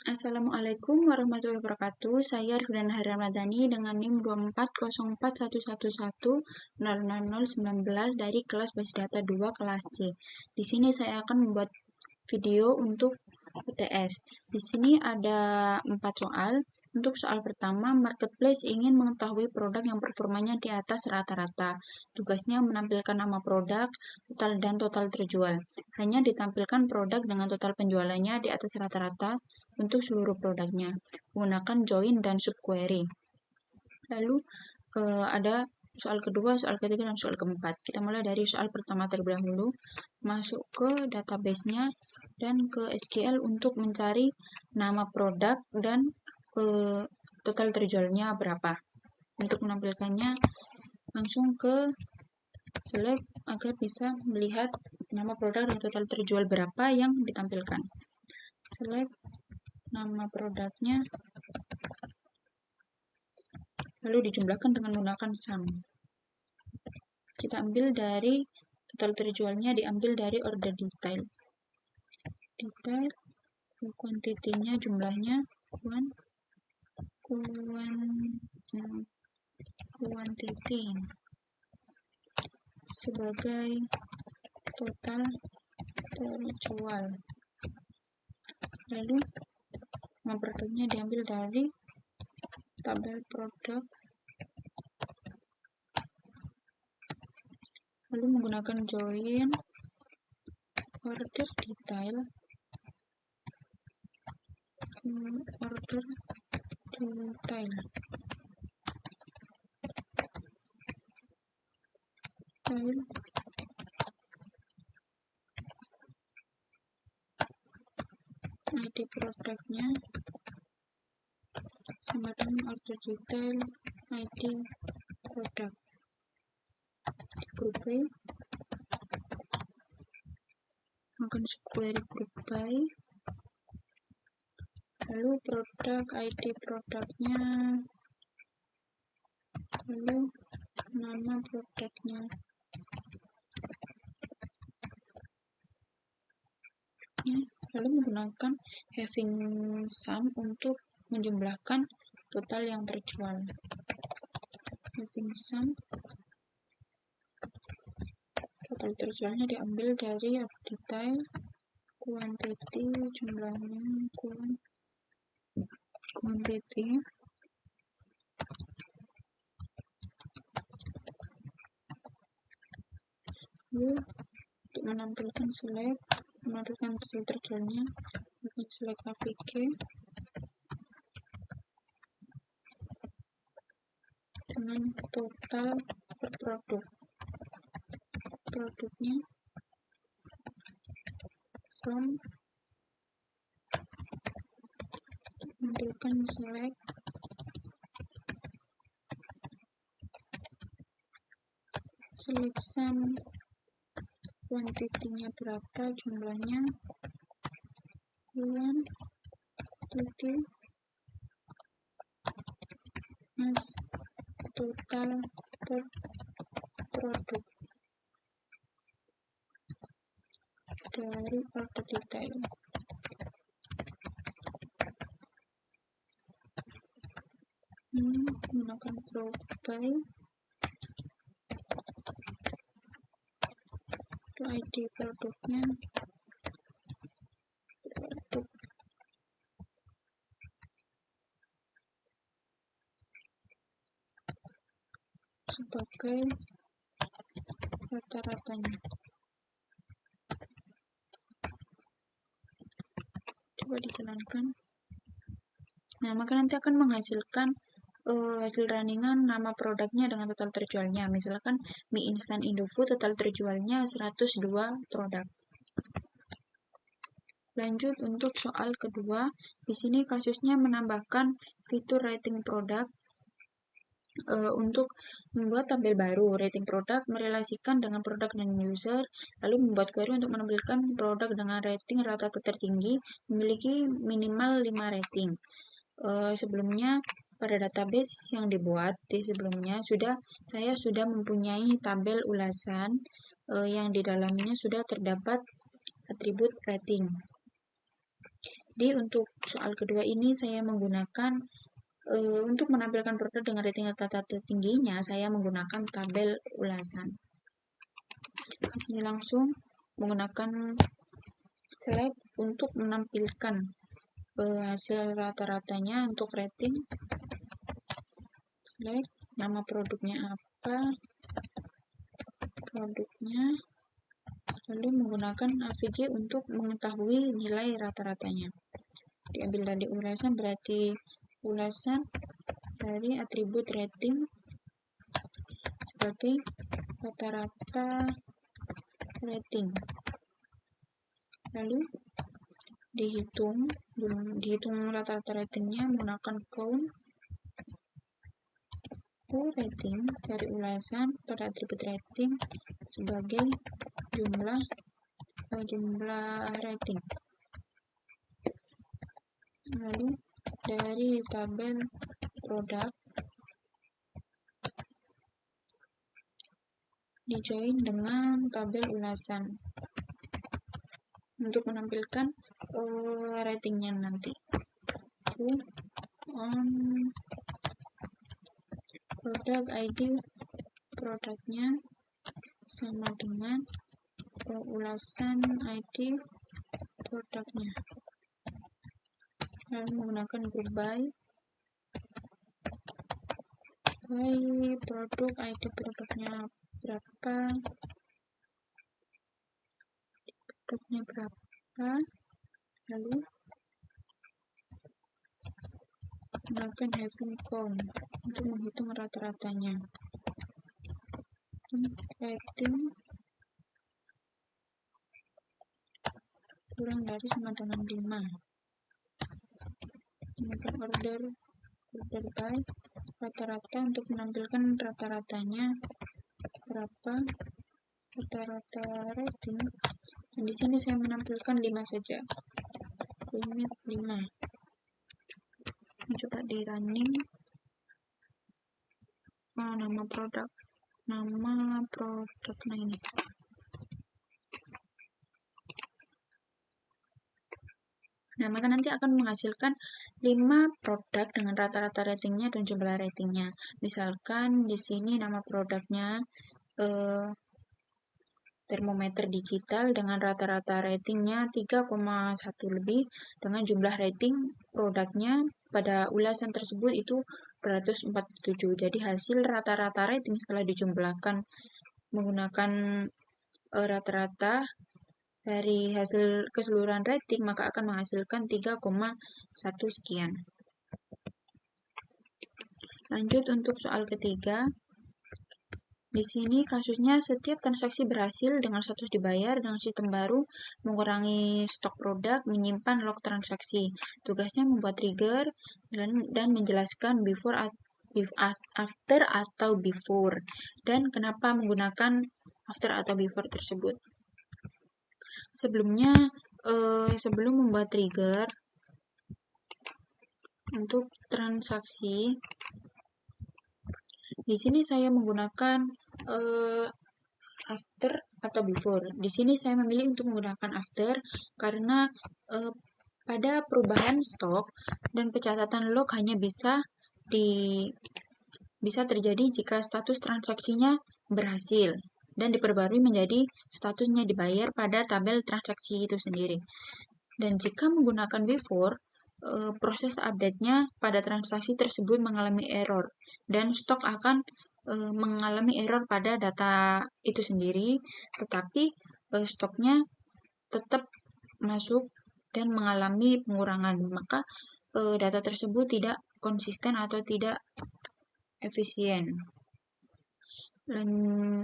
Assalamualaikum warahmatullahi wabarakatuh. Saya Rudana Ramadhani dengan NIM 240411100019 dari kelas Basis Data 2 kelas C. Di sini saya akan membuat video untuk UTS. Di sini ada 4 soal. Untuk soal pertama, marketplace ingin mengetahui produk yang performanya di atas rata-rata. Tugasnya menampilkan nama produk, dan total terjual. Hanya ditampilkan produk dengan total penjualannya di atas rata-rata untuk seluruh produknya. Menggunakan join dan subquery. Lalu ada soal kedua, soal ketiga, dan soal keempat. Kita mulai dari soal pertama terlebih dahulu. Masuk ke database-nya dan ke SQL untuk mencari nama produk dan total terjualnya berapa. Untuk menampilkannya langsung ke select agar bisa melihat nama produk dan total terjual berapa yang ditampilkan. Select nama produknya, lalu dijumlahkan dengan menggunakan sum. Kita ambil dari total terjualnya, diambil dari order detail. Detail, quantity-nya jumlahnya, quantity sebagai total terjual. Lalu nama produknya diambil dari tabel produk, lalu menggunakan join order detail, ID produknya sama dengan order detail ID produk. Group by, akan subquery group by, lalu produk ID produknya, lalu nama produknya. Lalu menggunakan having sum untuk menjumlahkan total yang terjual. Having sum, total terjualnya diambil dari detail, quantity, jumlahnya, quantity, lalu untuk menampilkan select, menampilkan total terjualnya, akan select AVG dengan total per produk. Produknya from, menampilkan select selection, quantity-nya berapa, jumlahnya quantity as total per produk dari order detail. Menggunakan group by, ID produknya, produk sebagai rata-ratanya. Coba dijalankan. Nah, maka nanti akan menghasilkan hasil runningan nama produknya dengan total terjualnya. Misalkan mie instan Indofood total terjualnya 102 produk. Lanjut untuk soal kedua. Di sini kasusnya menambahkan fitur rating produk. Untuk membuat tabel baru, rating produk merelasikan dengan produk dan user, lalu membuat query untuk menampilkan produk dengan rating rata-rata tertinggi memiliki minimal 5 rating. Sebelumnya pada database yang dibuat sebelumnya saya sudah mempunyai tabel ulasan yang di dalamnya sudah terdapat atribut rating. Jadi untuk soal kedua ini saya menggunakan untuk menampilkan produk dengan rating rata-rata tertingginya, saya menggunakan tabel ulasan. Di sini langsung menggunakan select untuk menampilkan hasil rata-ratanya untuk rating. Select nama produknya apa, produknya, lalu menggunakan AVG untuk mengetahui nilai rata-ratanya. Diambil dari ulasan, berarti ulasan dari atribut rating sebagai rata-rata rating, lalu dihitung rata-rata ratingnya menggunakan count rating dari ulasan pada atribut rating sebagai jumlah rating, lalu dari tabel produk dijoin dengan tabel ulasan untuk menampilkan ratingnya nanti. On produk ID produknya sama dengan ulasan ID produknya, lalu menggunakan group by produk ID produknya berapa, lalu menggunakan having count untuk menghitung rata-ratanya. Rating kurang dari sama dengan 5. Menggunakan order by rata-rata untuk menampilkan rata-ratanya berapa, rata-rata rating, dan di sini saya menampilkan 5 saja, limit 5. Coba di running. Nama produknya ini. Nah, maka nanti akan menghasilkan 5 produk dengan rata-rata ratingnya dan jumlah ratingnya. Misalkan di sini nama produknya termometer digital dengan rata-rata ratingnya 3,1 lebih, dengan jumlah rating produknya pada ulasan tersebut itu 247. Jadi hasil rata-rata rating setelah dijumlahkan menggunakan rata-rata dari hasil keseluruhan rating, maka akan menghasilkan 3,1 sekian. Lanjut untuk soal ketiga. Di sini kasusnya setiap transaksi berhasil dengan status dibayar dengan sistem baru, mengurangi stok produk, menyimpan log transaksi. Tugasnya membuat trigger dan menjelaskan before, after atau before, dan kenapa menggunakan after atau before tersebut. Sebelumnya, sebelum membuat trigger untuk transaksi, di sini saya menggunakan after atau before. Di sini saya memilih untuk menggunakan after karena pada perubahan stok dan pencatatan log hanya bisa terjadi jika status transaksinya berhasil dan diperbarui menjadi statusnya dibayar pada tabel transaksi itu sendiri. Dan jika menggunakan before, proses update-nya pada transaksi tersebut mengalami error dan stok akan mengalami error pada data itu sendiri, tetapi stoknya tetap masuk dan mengalami pengurangan, maka data tersebut tidak konsisten atau tidak efisien.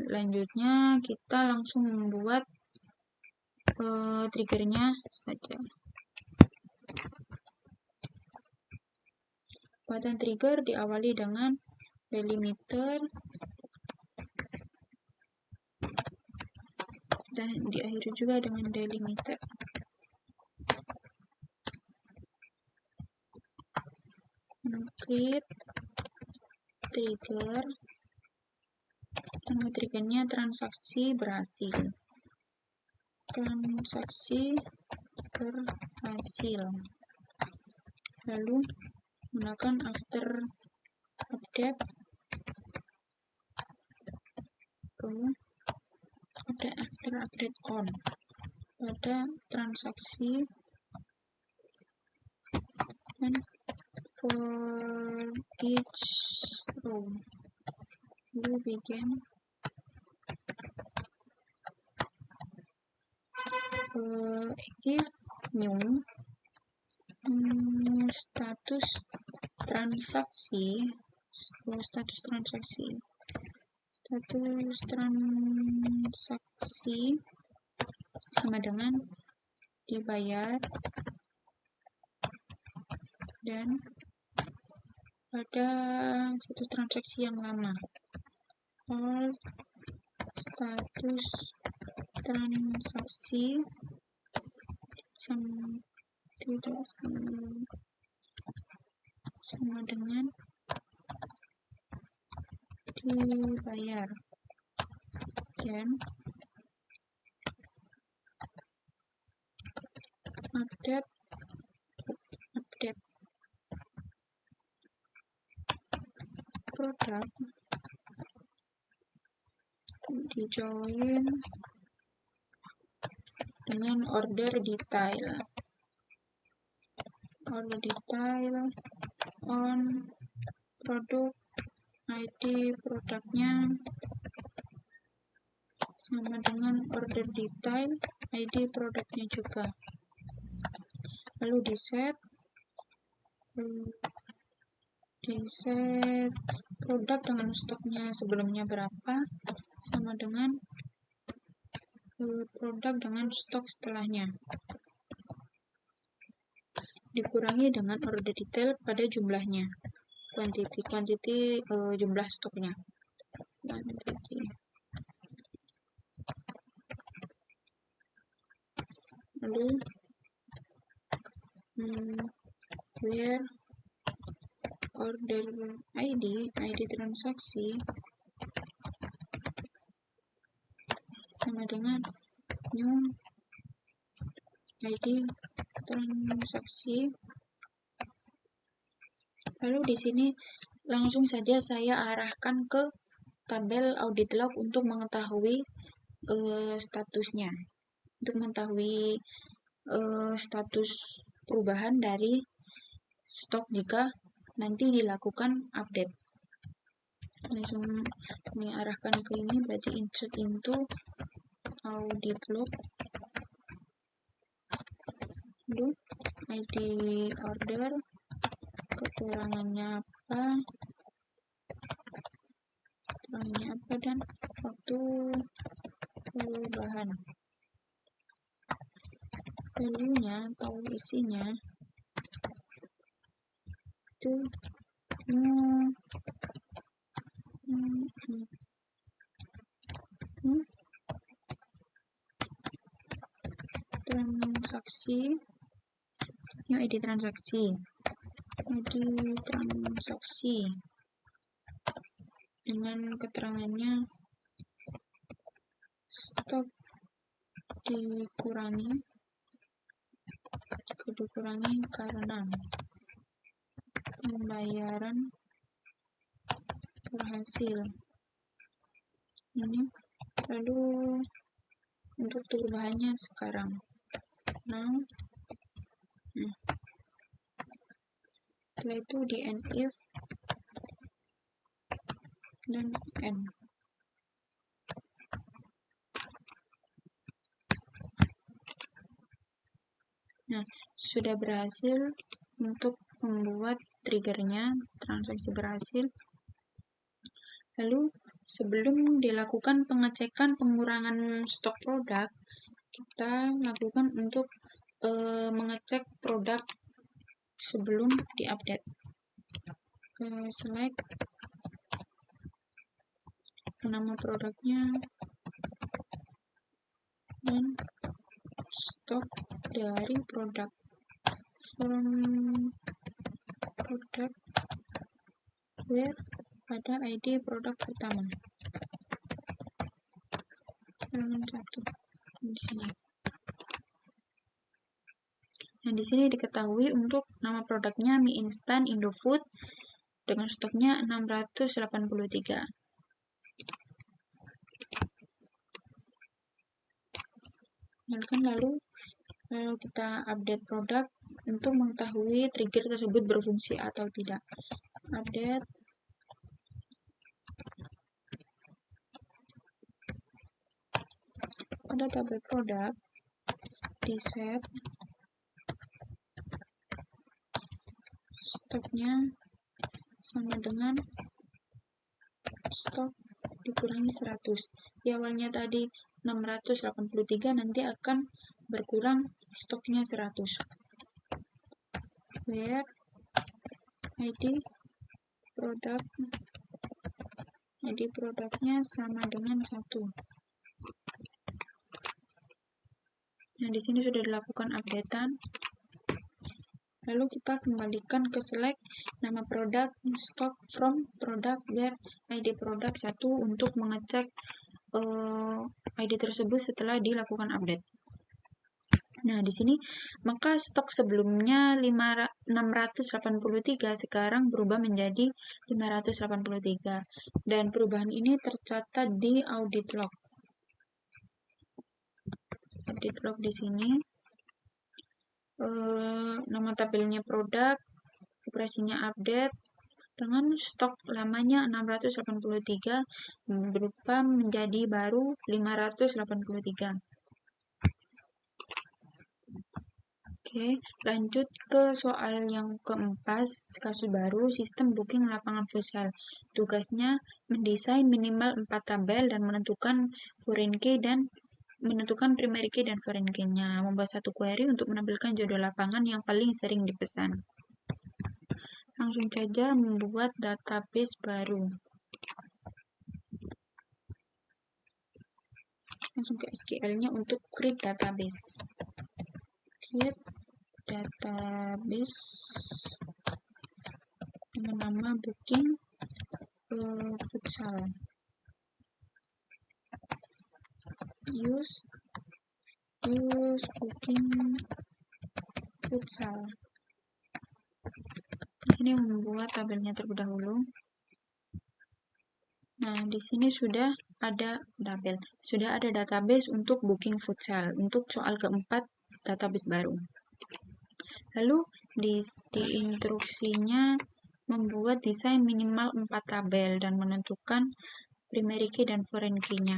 Lanjutnya kita langsung membuat triggernya saja. Pembuatan trigger diawali dengan delimiter dan diakhiri juga dengan delimiter. Create trigger. Nama triggernya transaksi berhasil. Transaksi berhasil. lalu gunakan after update, lalu ada after update on pada transaksi, dan for each row you begin if new status transaksi sama dengan dibayar dan pada satu transaksi yang lama. All status transaksi sama dengan dibayar dan update produk di join dengan order detail on produk ID produknya sama dengan order detail ID produknya juga, lalu di set produk dengan stoknya sebelumnya berapa sama dengan produk dengan stok setelahnya, dikurangi dengan order detail pada jumlahnya, quantity jumlah stoknya, lalu where order ID transaksi sama dengan new ID transaksi. Lalu di sini langsung saja saya arahkan ke tabel audit log untuk mengetahui statusnya, untuk mengetahui status perubahan dari stok jika nanti dilakukan update. Langsung ini arahkan ke ini, berarti insert into audit log, lalu ID order, kekurangannya apa dan waktu perubahan, value-nya atau isinya itu transaksi, new ID transaksi dengan keterangannya stok dikurangi karena pembayaran berhasil ini. Lalu untuk perubahannya sekarang setelah itu di end if dan end. Nah, sudah berhasil untuk membuat triggernya, transaksi berhasil. Lalu sebelum dilakukan pengecekan pengurangan stok produk, kita lakukan untuk mengecek produk sebelum diupdate. Select nama produknya dan stok dari produk, from produk where pada ID produk pertama, halaman 1 di sini. Nah, di sini diketahui untuk nama produknya mie instan Indofood dengan stoknya 683. Lalu kita update produk untuk mengetahui trigger tersebut berfungsi atau tidak. Update pada tabel produk, di set stoknya sama dengan stok dikurangi 100. Di awalnya tadi 683, nanti akan berkurang stoknya 100. Where ID produknya sama dengan 1. Nah, di sini sudah dilakukan updatean. Lalu kita kembalikan ke select nama produk stock from product where ID produk 1 untuk mengecek ID tersebut setelah dilakukan update. Nah, di sini maka stok sebelumnya 683 sekarang berubah menjadi 583 dan perubahan ini tercatat di audit log. Audit log di sini nama tabelnya produk, operasinya update dengan stok lamanya 683 berubah menjadi baru 583. Oke, lanjut ke soal yang keempat, kasus baru sistem booking lapangan futsal. Tugasnya mendesain minimal 4 tabel dan menentukan foreign key dan menentukan primary key dan foreign key-nya. Membuat satu query untuk menampilkan jadwal lapangan yang paling sering dipesan. Langsung saja membuat database baru. Langsung ke SQL-nya untuk create database. Create database dengan nama booking futsal. Use booking futsal. Ini membuat tabelnya terlebih dahulu. Nah, di sini sudah ada database untuk booking futsal. Untuk soal keempat, database baru. Lalu di instruksinya membuat desain minimal 4 tabel dan menentukan primary key dan foreign key-nya.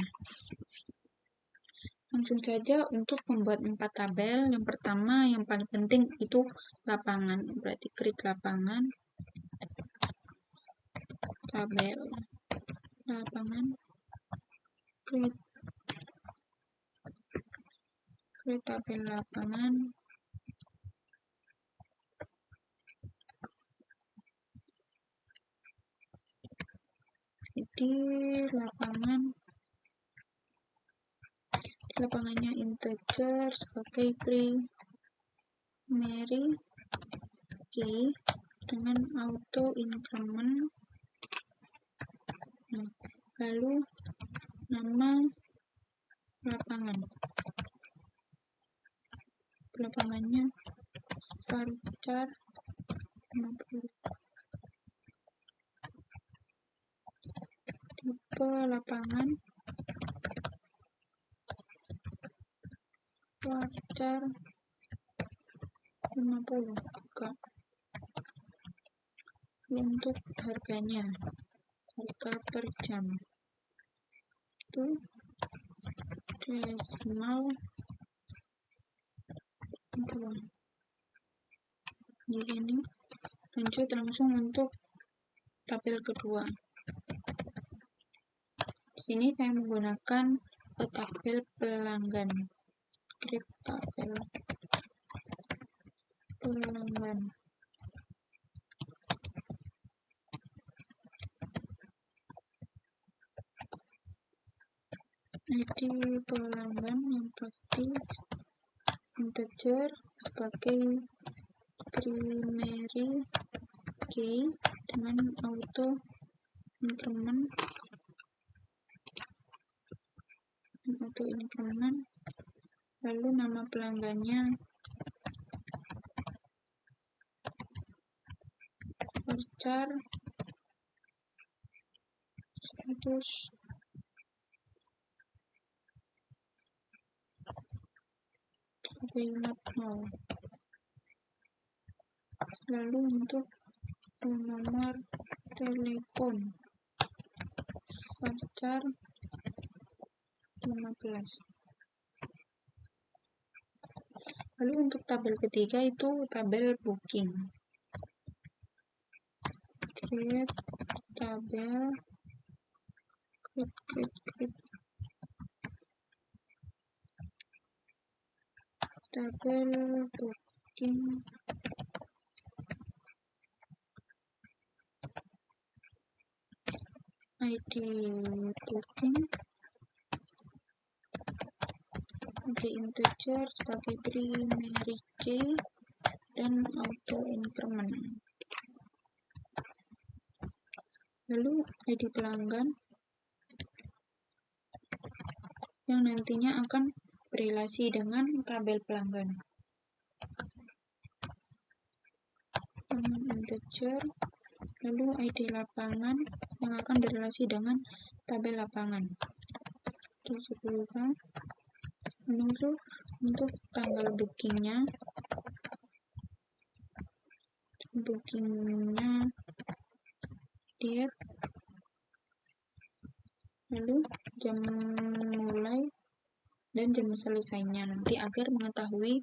Langsung saja untuk membuat 4 tabel. Yang pertama, yang paling penting itu lapangan. Berarti create lapangan, tabel lapangan, create tabel lapangan, di lapangannya integer sebagai primary key dengan auto increment. Nah, lalu nama lapangannya varchar 50. Tipe lapangan varchar 50. Untuk harganya, harga per jam itu desimal 2. Di sini lanjut langsung untuk tabel kedua. Di sini saya menggunakan tabel pelanggan. Create tabel pelanggan. ID pelanggan yang pasti integer sebagai primary key dengan auto increment lalu nama pelanggannya varchar status not now. Lalu untuk nomor telepon varchar 15. Lalu untuk tabel ketiga itu tabel booking. Create tabel, create tabel booking ID booking sebagai integer, sebagai primary key, dan auto increment. Lalu ID pelanggan yang nantinya akan berelasi dengan tabel pelanggan. Integer, lalu ID lapangan yang akan berelasi dengan tabel lapangan. Disebutkan untuk tanggal bookingnya date, lalu jam mulai dan jam selesainya nanti, agar mengetahui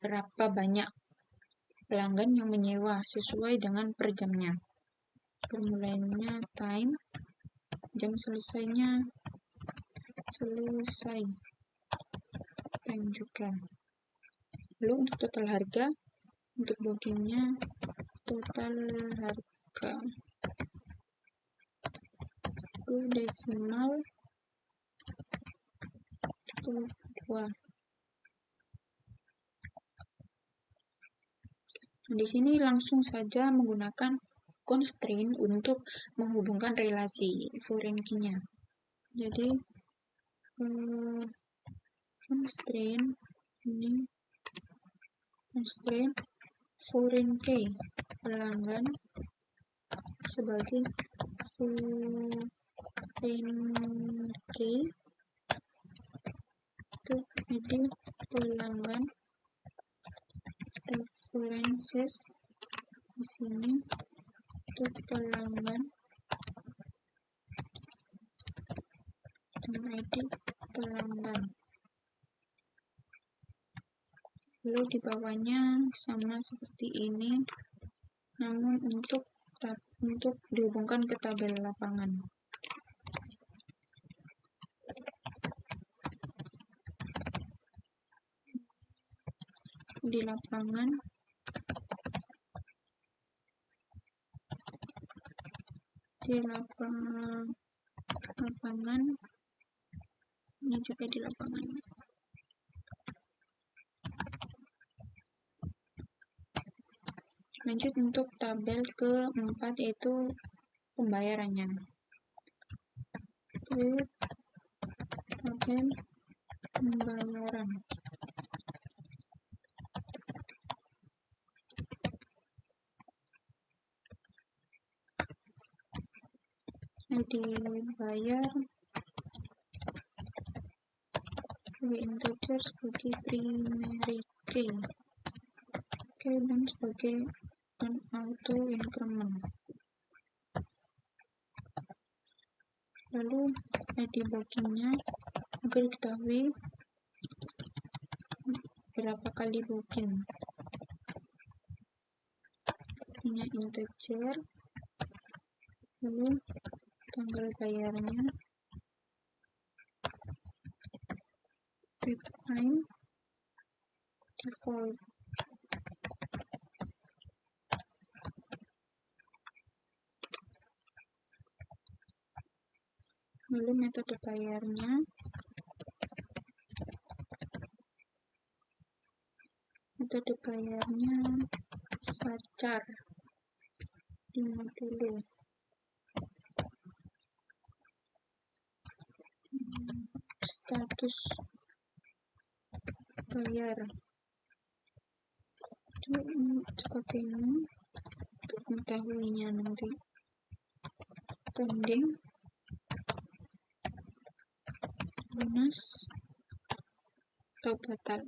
berapa banyak pelanggan yang menyewa sesuai dengan per jamnya. Permulainya time, jam selesainya selesai time juga. Lalu untuk total harga, untuk bookingnya total harga itu desimal 2. Di sini langsung saja menggunakan constraint untuk menghubungkan relasi foreign key-nya. Jadi constraint foreign key pelanggan sebagai foreign key itu ID pelanggan, references di sini untuk pelanggan dan ID pelanggan. Lalu di bawahnya sama seperti ini, namun untuk dihubungkan ke tabel lapangan. Di lapangan ini juga di lapangan. Lanjut untuk tabel keempat, yaitu pembayarannya. Tabel pembayaran. ID bayar sebagai integer, sebagai primary key, dan sebagai auto increment. Lalu ID bookingnya agar diketahui berapa kali booking. Ini integer, lalu tanggal bayarnya, date time, default. Lalu metode bayarnya, varchar 50. Status bayar itu sebagai mengetahuinya nanti. Pending, lunas, atau batal,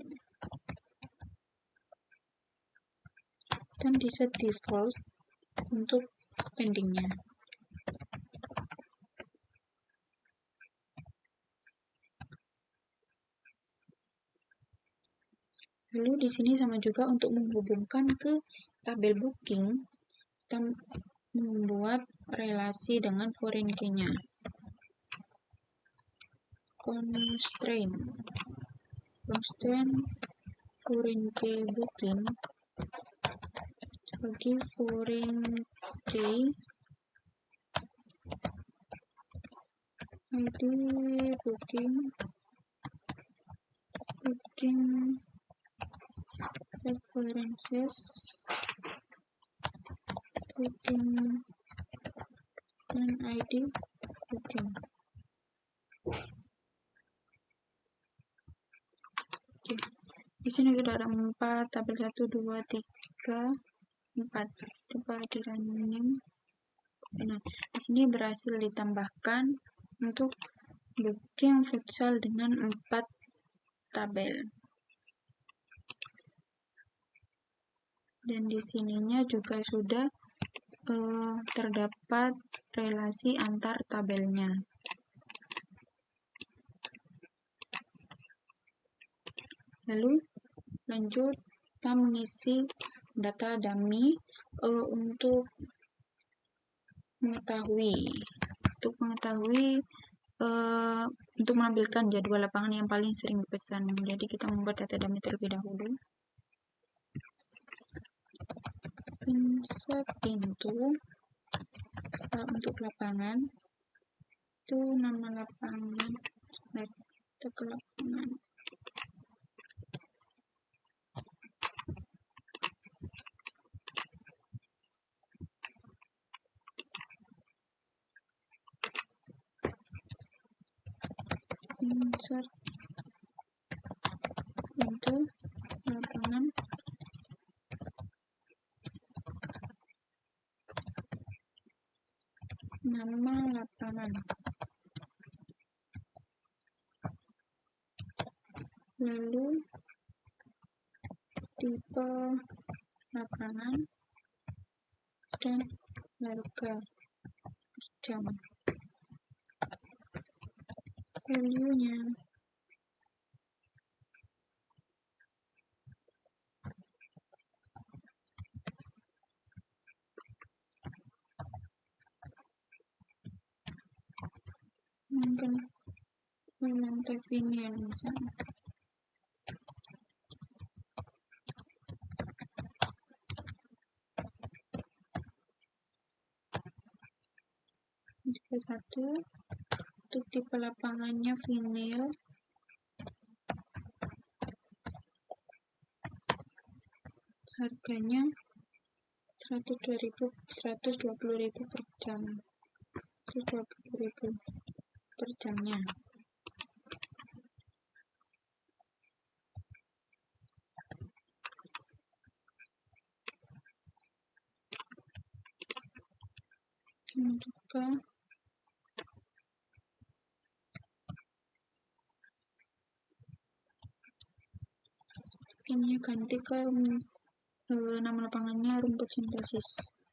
dan di set default untuk pendingnya. Lalu di sini sama juga untuk menghubungkan ke tabel booking, kita membuat relasi dengan foreign key-nya. Constraint foreign key booking bagi foreign key ID booking preferences booking dan ID booking. Oke. Di sini sudah ada 4 tabel 1, 2, 3, 4. Coba di running. Nah, di sini berhasil ditambahkan untuk booking futsal dengan 4 tabel. Dan di sininya juga sudah terdapat relasi antar tabelnya. Lalu lanjut kita mengisi data dummy untuk mengetahui untuk menampilkan jadwal lapangan yang paling sering dipesan. Jadi kita membuat data dummy terlebih dahulu. Insert pintu untuk lapangan, itu nama lapangan, kita ke lapangan. Insert pintu lapangan, nama lapangan, lalu tipe lapangan dan harga per jam. Value-nya mungkin lantai vinyl misalnya. Tipe 1 untuk tipe lapangannya vinyl, harganya 120.000 per jam, 120.000 per jamnya. Dan juga ini ganti ke nama lapangannya rumput sintesis.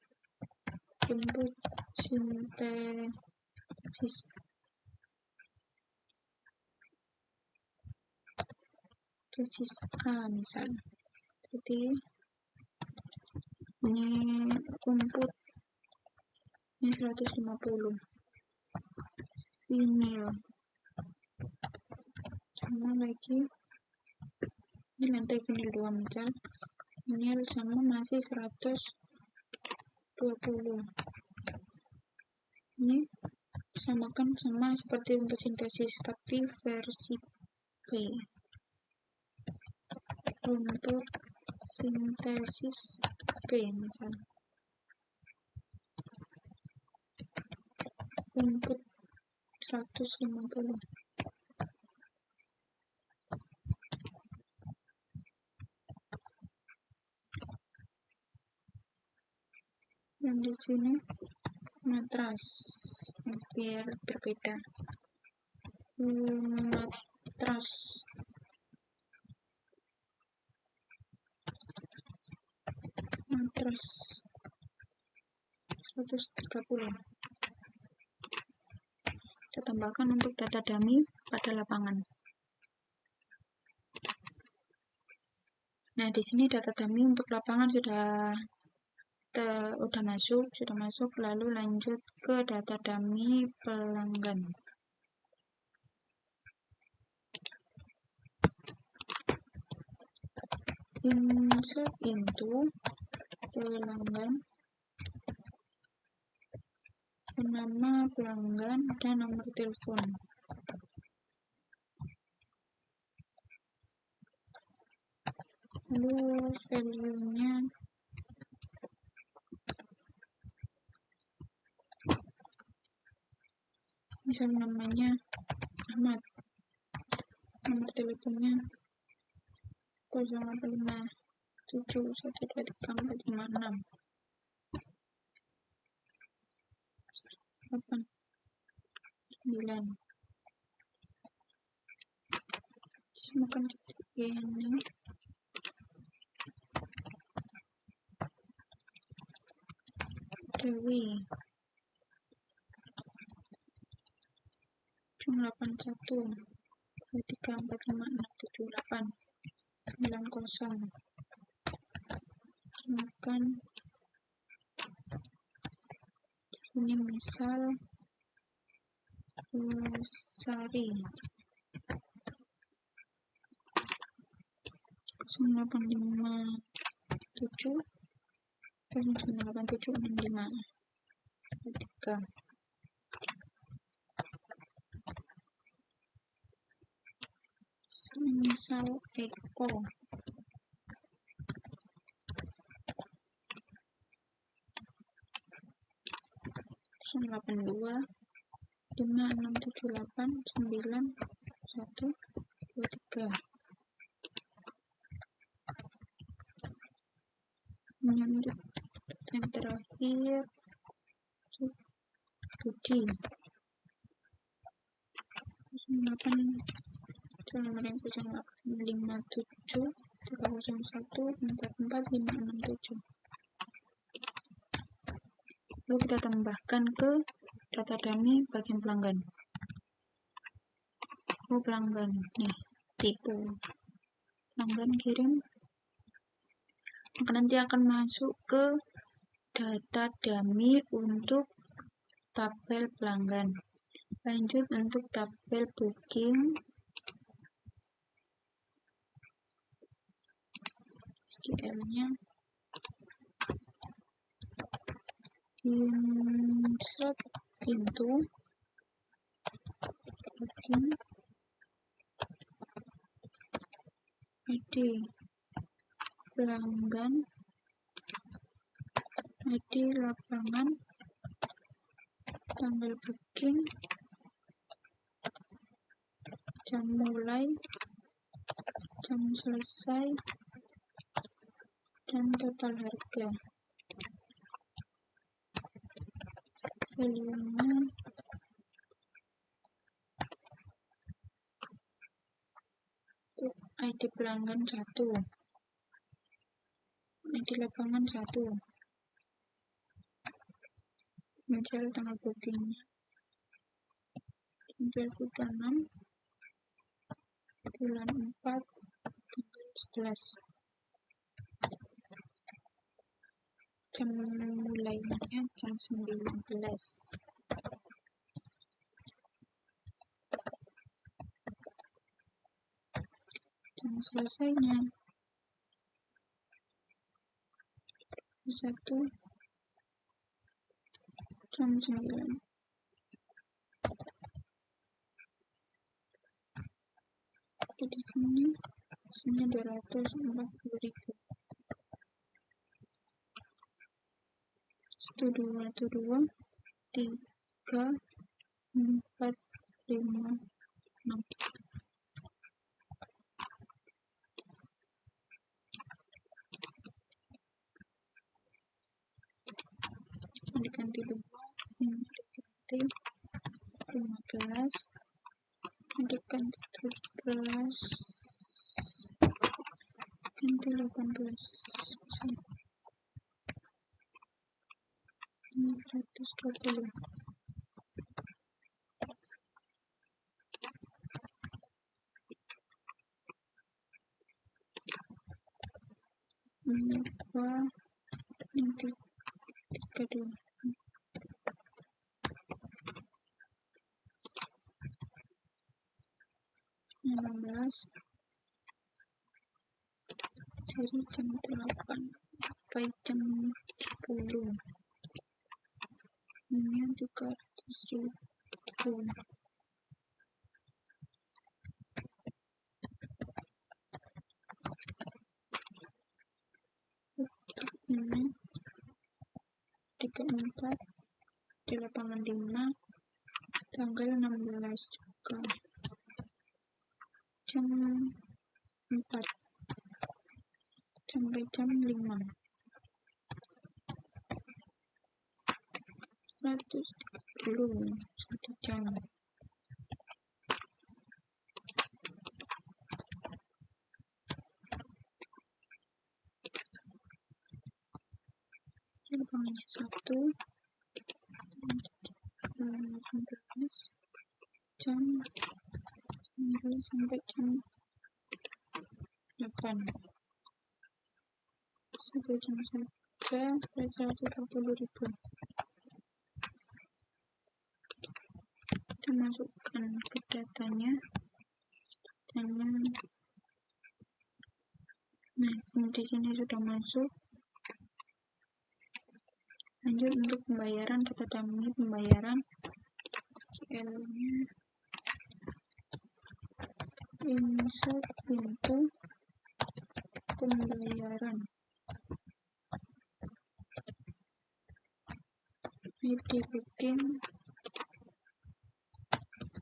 Sintesis A misalnya. Jadi ini rumput ini 150 vinyl, sama lagi ini lantai vinyl 2 misal, vinyl sama masih 120. Ini samakan sama seperti rumput sintesis tapi versi P. Rumput sintesis P misal, rumput 150. di sini matras hampir berbeda. Matras matras 130. Kita tambahkan untuk data dummy pada lapangan. Nah, di sini data dummy untuk lapangan sudah masuk, lalu lanjut ke data dummy pelanggan. Insert into pelanggan, nama pelanggan dan nomor telepon. Lalu value-nya misal namanya Ahmad, nomor teleponnya 0857123456 89. Semoga ini Dewi 81 23456789 90. Makan di sini misal Sari 0857 098765 3. Misal Eko 082 5678 9123. Lanjut yang terakhir Budi 0857 lalu kita tambahkan ke data dummy bagian pelanggan. Pelanggan nih, tipe pelanggan kirim, maka nanti akan masuk ke data dummy untuk tabel pelanggan. Lanjut untuk tabel booking, SQL-nya insert into booking ID pelanggan, ID lapangan, tanggal booking, jam mulai, jam selesai, dan total harga. Value-nya untuk ID pelanggan 1, ID lapangan 1, misal tanggal bookingnya 26 bulan 4 tanggal 11, jam mulainya jam 19, jam selesainya 1 jam 9. Oke, di sini 240.000. 2 3 4 5 6. diganti 2, ini diganti 15, ini diganti 17, ganti 18, ini 120. Ini 2, ini 32, 16, dari jam 8 sampai jam 10, ini 300.000. Ini 34 di lapangan 5 tanggal 16 juga jam 4 sampai jam 5, 130, 1 jam. Lapangannya 1 19 jam 19 sampai jam 8, 1 jam saja 120.000. Kita masukkan ke datanya. Nah, di sini sudah masuk. Lanjut untuk pembayaran, data dummy pembayaran, SQL-nya insert pintu pembayaran, ID booking,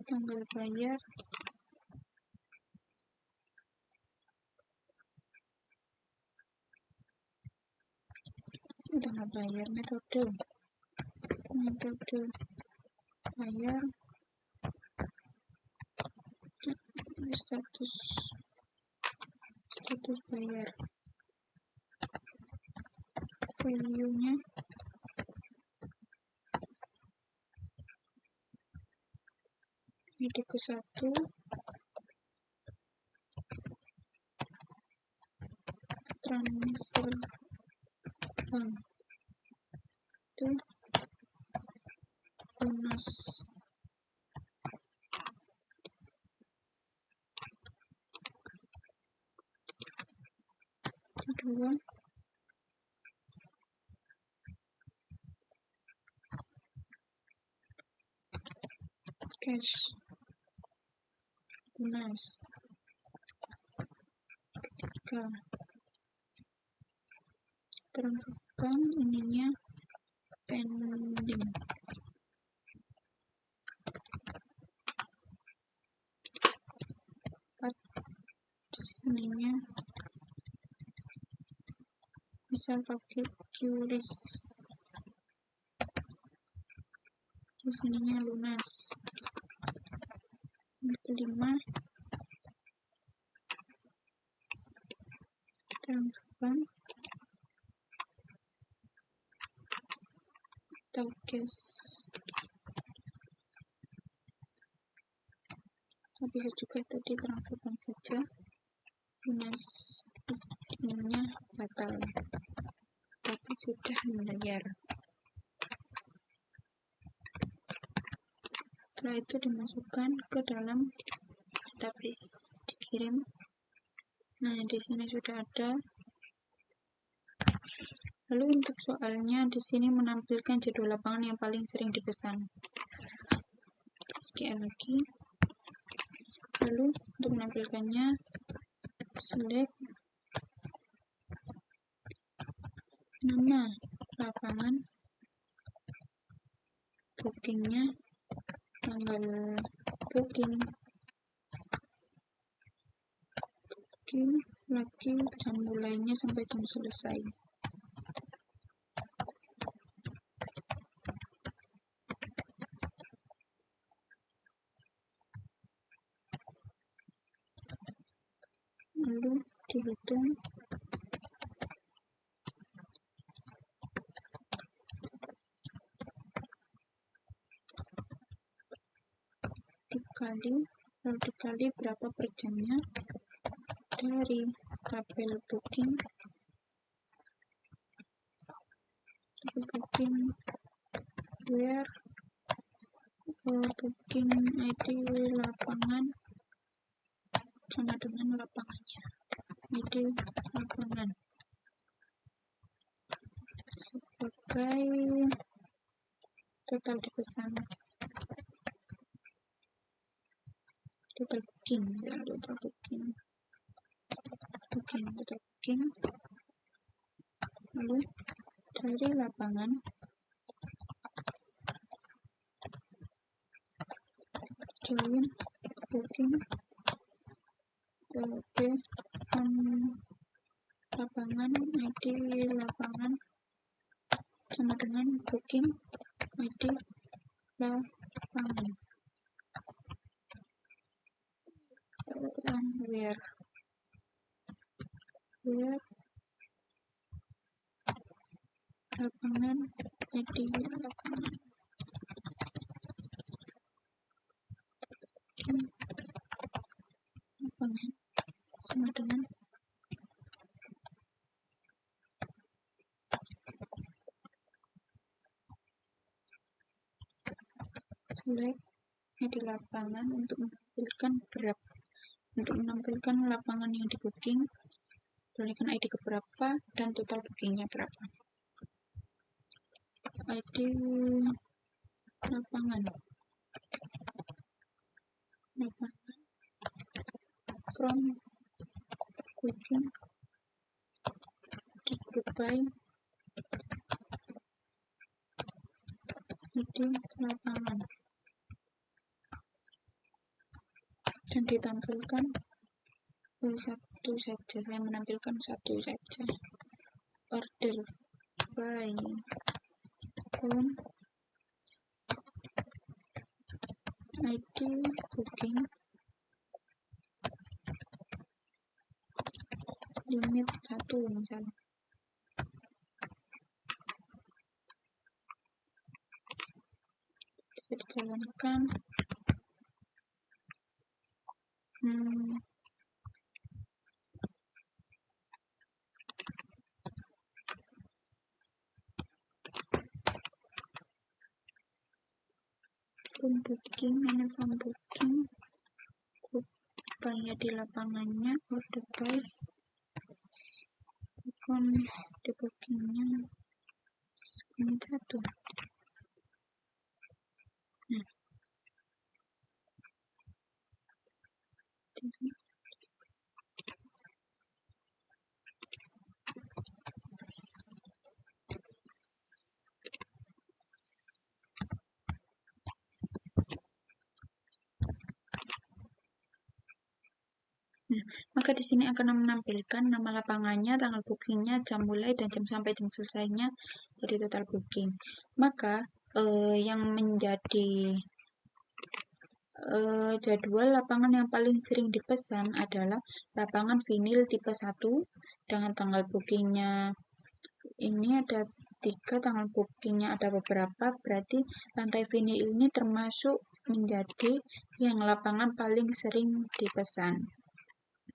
tanggal bayar, tanggal bayar, metode bayar, status bayar, value-nya ID ke 1, transfer bank itu lunas, kedua cash lunas, ketiga transfer ininya pending, 4 ininya bisa pakai QRIS, di sininya lunas. Yang kelima transfer atau cash, bisa juga tadi transfer bank saja, lunas ininya batal tapi sudah membayar. Setelah itu dimasukkan ke dalam database, dikirim. Nah, di sini sudah ada. Lalu untuk soalnya di sini menampilkan jadwal lapangan yang paling sering dipesan. Sekian lagi. Lalu untuk menampilkannya, select nama lapangan, bookingnya, tanggal booking lagi, jam mulainya sampai jam selesai. lalu dihitung dikali berapa per jamnya dari tabel booking where booking ID lapangan sama dengan lapangannya, ID lapangan sebagai total dipesan, total booking lalu dari lapangan join booking lapangan ID lapangan sama dengan booking ID lapangan where lapangan ID lapangan sama dengan select ID lapangan untuk menampilkan lapangan yang di booking, berikan ID keberapa dan total bookingnya berapa. ID lapangan from booking di group by ID lapangan dan ditampilkan satu saja, saya menampilkan satu saja, order by from ID booking limit 1 misalnya. Bisa dijalankan from booking banyak di lapangannya, order by bukan di bookingnya ini satu. Maka di sini akan menampilkan nama lapangannya, tanggal bookingnya, jam mulai dan jam sampai jam selesainya, jadi total booking. Maka yang menjadi jadwal lapangan yang paling sering dipesan adalah lapangan vinil tipe 1 dengan tanggal bookingnya ini ada 3, tanggal bookingnya ada beberapa, berarti lantai vinil ini termasuk menjadi yang lapangan paling sering dipesan.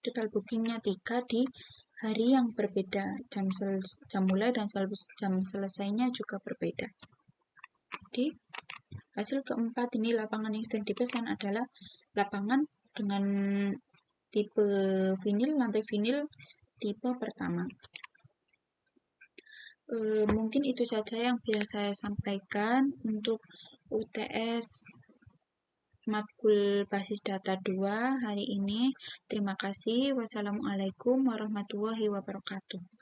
Total bookingnya 3 di hari yang berbeda, jam mulai dan jam selesainya juga berbeda. Jadi hasil keempat ini lapangan yang sering dipesan adalah lapangan dengan tipe vinil, lantai vinil tipe pertama. Mungkin itu saja yang bisa saya sampaikan untuk UTS matkul basis data 2 hari ini. Terima kasih. Wassalamualaikum warahmatullahi wabarakatuh.